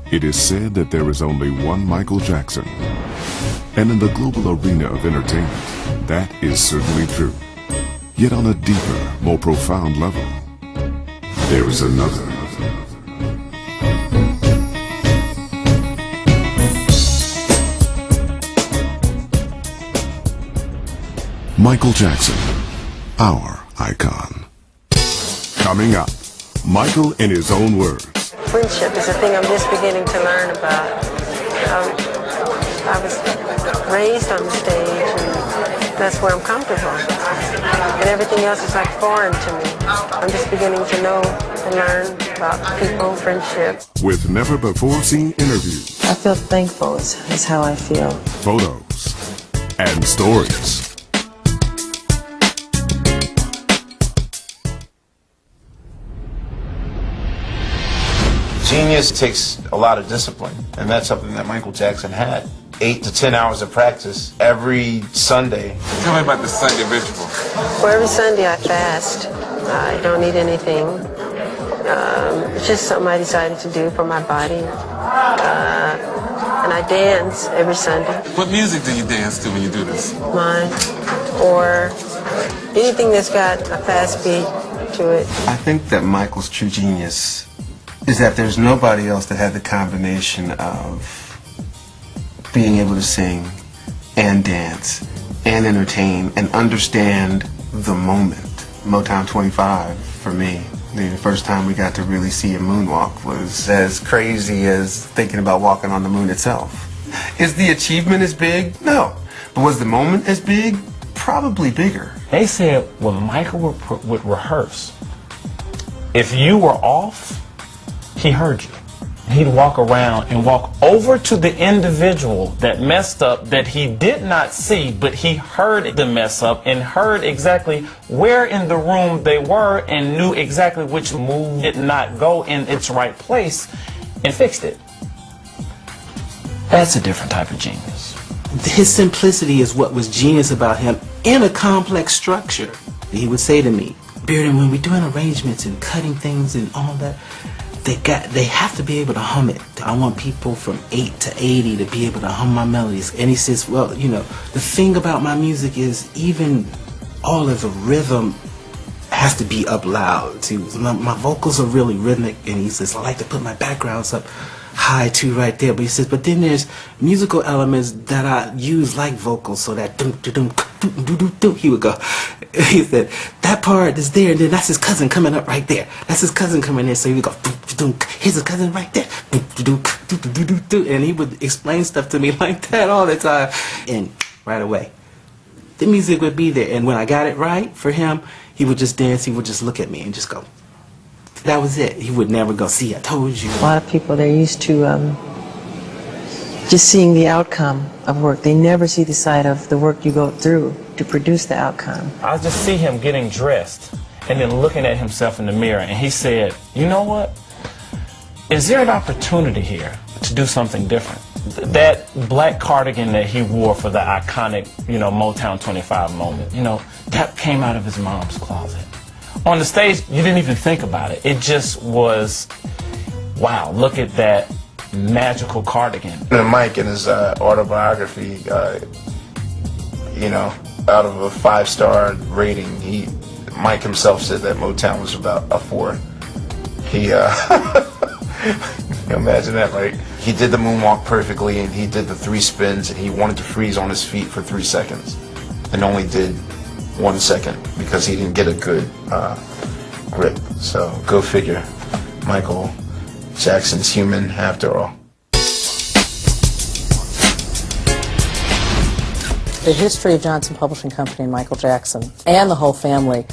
It is said that there is only one Michael Jackson. And in the global arena of entertainment, that is certainly true. Yet on a deeper, more profound level, there is another. Michael Jackson, our icon. Coming up, Michael in his own words. Friendship is a thing I'm just beginning to learn about. I was raised on the stage, and that's where I'm comfortable. And everything else is like foreign to me. I'm just beginning to know and learn about people, friendship. With never-before-seen interviews. I feel thankful is how I feel. Photos and stories. Genius takes a lot of discipline, and that's something that Michael Jackson had. 8 to 10 hours of practice every Sunday. Tell me about the Sunday ritual. Well, every Sunday I fast. I don't eat anything. It's just something I decided to do for my body. And I dance every Sunday. What music do you dance to when you do this? Mine. Or anything that's got a fast beat to it. I think that Michael's true genius is that there's nobody else that had the combination of being able to sing and dance and entertain and understand the moment. Motown 25, for me, the first time we got to really see a moonwalk was as crazy as thinking about walking on the moon itself. Is the achievement as big? No. But was the moment as big? Probably bigger. They said when Michael would rehearse, if you were off, he heard you. He'd walk around and walk over to the individual that messed up that he did not see, but he heard the mess up and heard exactly where in the room they were and knew exactly which move did not go in its right place and fixed it. That's a different type of genius. His simplicity is what was genius about him in a complex structure. He would say to me, Bearden, when we're doing arrangements and cutting things and all that, they have to be able to hum it. I want people from 8 to 80 to be able to hum my melodies. And he says, well, you know, the thing about my music is even all of the rhythm has to be up loud too. My vocals are really rhythmic, and he says, I like to put my backgrounds up high too right there. But he says, but then there's musical elements that I use like vocals, so that dum dum dum dum dum dum. He would go. He said that part is there, and then that's his cousin coming up right there. That's his cousin coming in. So he would go. Here's his cousin right there. And he would explain stuff to me like that all the time, and right away, the music would be there. And when I got it right for him, he would just dance. He would just look at me and just go. That was it. He would never go, see, I told you. A lot of people, they're used to just seeing the outcome of work. They never see the side of the work you go through to produce the outcome. I just see him getting dressed and then looking at himself in the mirror, and he said, you know what? Is there an opportunity here to do something different? That black cardigan that he wore for the iconic, you know, Motown 25 moment, you know, that came out of his mom's closet. On the stage, you didn't even think about it. It just was, wow, look at that magical cardigan. And Mike, in his autobiography, you know, out of a 5-star rating, Mike himself said that Motown was about a 4. He, imagine that, right? He did the moonwalk perfectly, and he did the 3 spins, and he wanted to freeze on his feet for 3 seconds, and only did 1 second because he didn't get a good grip. So go figure. Michael Jackson's human after all. The history of Johnson Publishing Company and Michael Jackson and the whole family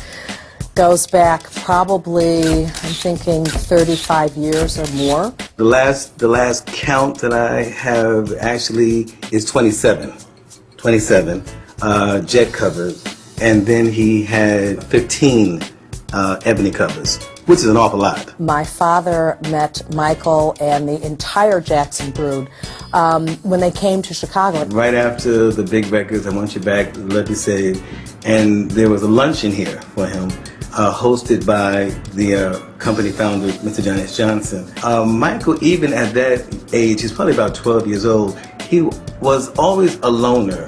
goes back probably, I'm thinking, 35 years or more. The last count that I have actually is 27. Jet covers. And then he had 15 ebony covers, which is an awful lot. My father met Michael and the entire Jackson brood when they came to Chicago. Right after the big records, I Want You Back, Let Me Say, and there was a luncheon here for him hosted by the company founder, Mr. John S. Johnson. Michael, even at that age, he's probably about 12 years old, he was always a loner.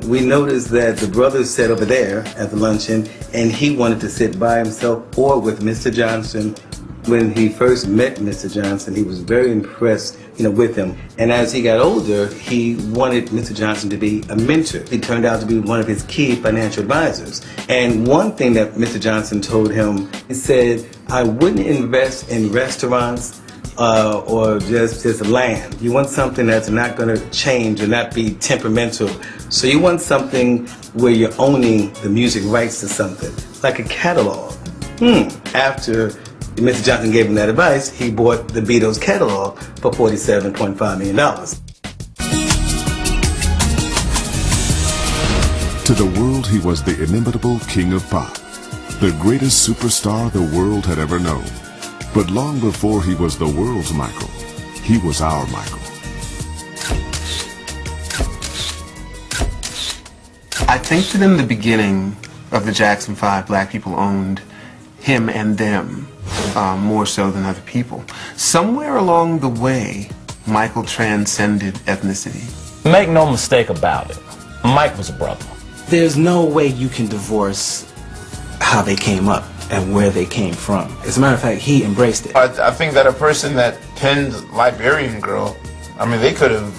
We noticed that the brothers sat over there at the luncheon, and he wanted to sit by himself or with Mr. Johnson. When he first met Mr. Johnson, he was very impressed, with him. And as he got older, he wanted Mr. Johnson to be a mentor. He turned out to be one of his key financial advisors. And one thing that Mr. Johnson told him, he said, I wouldn't invest in restaurants or just land. You want something that's not going to change or not be temperamental. So you want something where you're owning the music rights to something, like a catalog. After Mr. Johnson gave him that advice, he bought the Beatles catalog for $47.5 million. To the world, he was the inimitable king of pop, the greatest superstar the world had ever known. But long before he was the world's Michael, he was our Michael. I think that in the beginning of the Jackson 5, black people owned him and them more so than other people. Somewhere along the way, Michael transcended ethnicity. Make no mistake about it, Mike was a brother. There's no way you can divorce how they came up and where they came from. As a matter of fact, he embraced it. I think that a person that penned Liberian Girl, I mean, they could have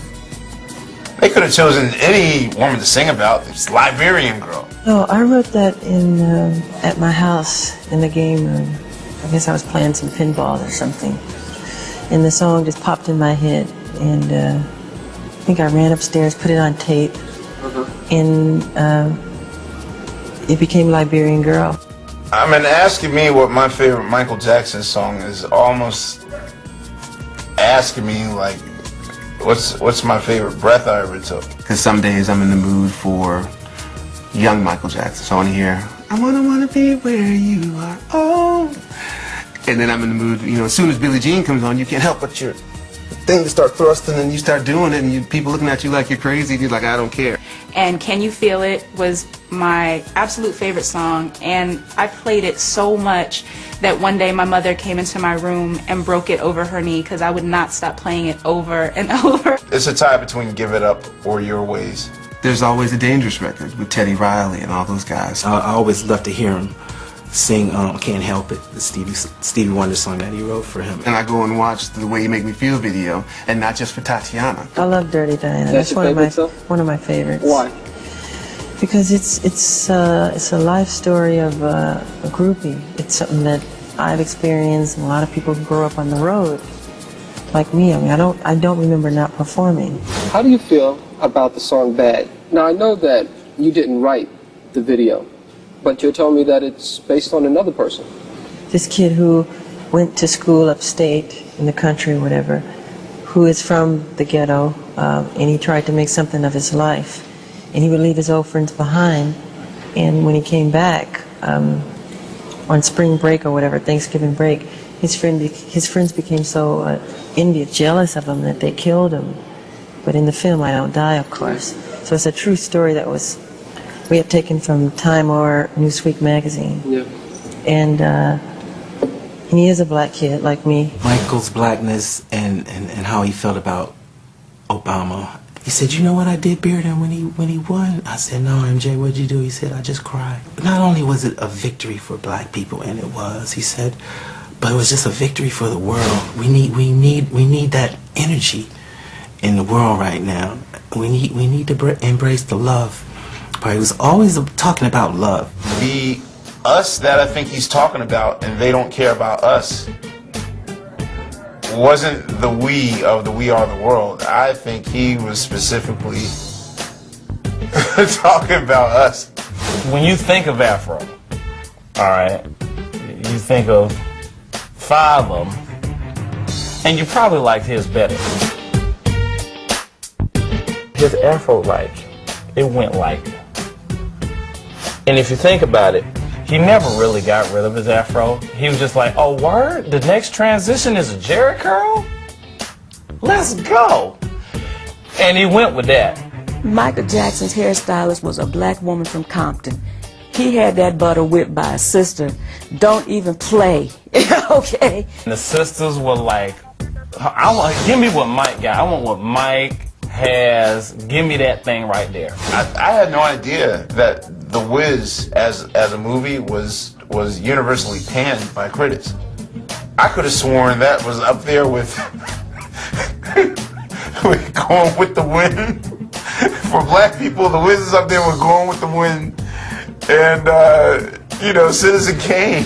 chosen any woman to sing about. It's Liberian Girl. Oh, I wrote that in at my house in the game room. I guess I was playing some pinball or something, and the song just popped in my head. And I think I ran upstairs, put it on tape, and it became Liberian Girl. I mean, asking me what my favorite Michael Jackson song is almost asking me, like, what's my favorite breath I ever took. Because some days I'm in the mood for young Michael Jackson, so I want to hear, I wanna be where you are, oh. And then I'm in the mood, as soon as Billie Jean comes on, you can't help but your thing to start thrusting, and you start doing it, and people looking at you like you're crazy, and you're like, I don't care. And Can You Feel It was my absolute favorite song, and I played it so much that one day my mother came into my room and broke it over her knee because I would not stop playing it over and over. It's a tie between Give It Up or Your Ways. There's always a Dangerous record with Teddy Riley and all those guys. I always love to hear him sing Can't Help It, the Stevie Wonder song that he wrote for him. And I go and watch the Way You Make Me Feel video, and not just for Tatiana. I love Dirty Diana. That's one of my favorites. Why? Because it's a life story of a groupie. It's something that I've experienced, and a lot of people who grow up on the road, like me. I mean, I don't remember not performing. How do you feel about the song Bad? Now, I know that you didn't write the video, but you're telling me that it's based on another person. This kid who went to school upstate in the country or whatever, who is from the ghetto, and he tried to make something of his life. And he would leave his old friends behind, and when he came back on spring break or whatever, Thanksgiving break, his friends became so envious, jealous of him that they killed him. But in the film, I don't die, of course. So it's a true story that we had taken from Time or Newsweek magazine. Yeah. And he is a black kid like me. Michael's blackness and how he felt about Obama. He said, you know what I did, Bearden, when he won? I said, no, MJ, what'd you do? He said, I just cried. Not only was it a victory for black people, and it was, he said, but it was just a victory for the world. We need that energy in the world right now. We need to embrace the love. But he was always talking about love. The us that I think he's talking about, and they don't care about us, wasn't the we of the We Are the World. I think he was specifically talking about us. When you think of Afro, all right, you think of 5 of them, and you probably liked his better. His Afro, it went like, and if you think about it, he never really got rid of his Afro. He was just like, oh, word? The next transition is a Jerry curl? Let's go. And he went with that. Michael Jackson's hairstylist was a black woman from Compton. he had that butter whipped by his sister, don't even play. Okay? And the sisters were like, give me what Mike got. I want what Mike has. Give me that thing right there. I had no idea that The Wiz as a movie was universally panned by critics. I could have sworn that was up there with Going with the Wind. For black people, The Wiz is up there with Going with the Wind and Citizen Kane.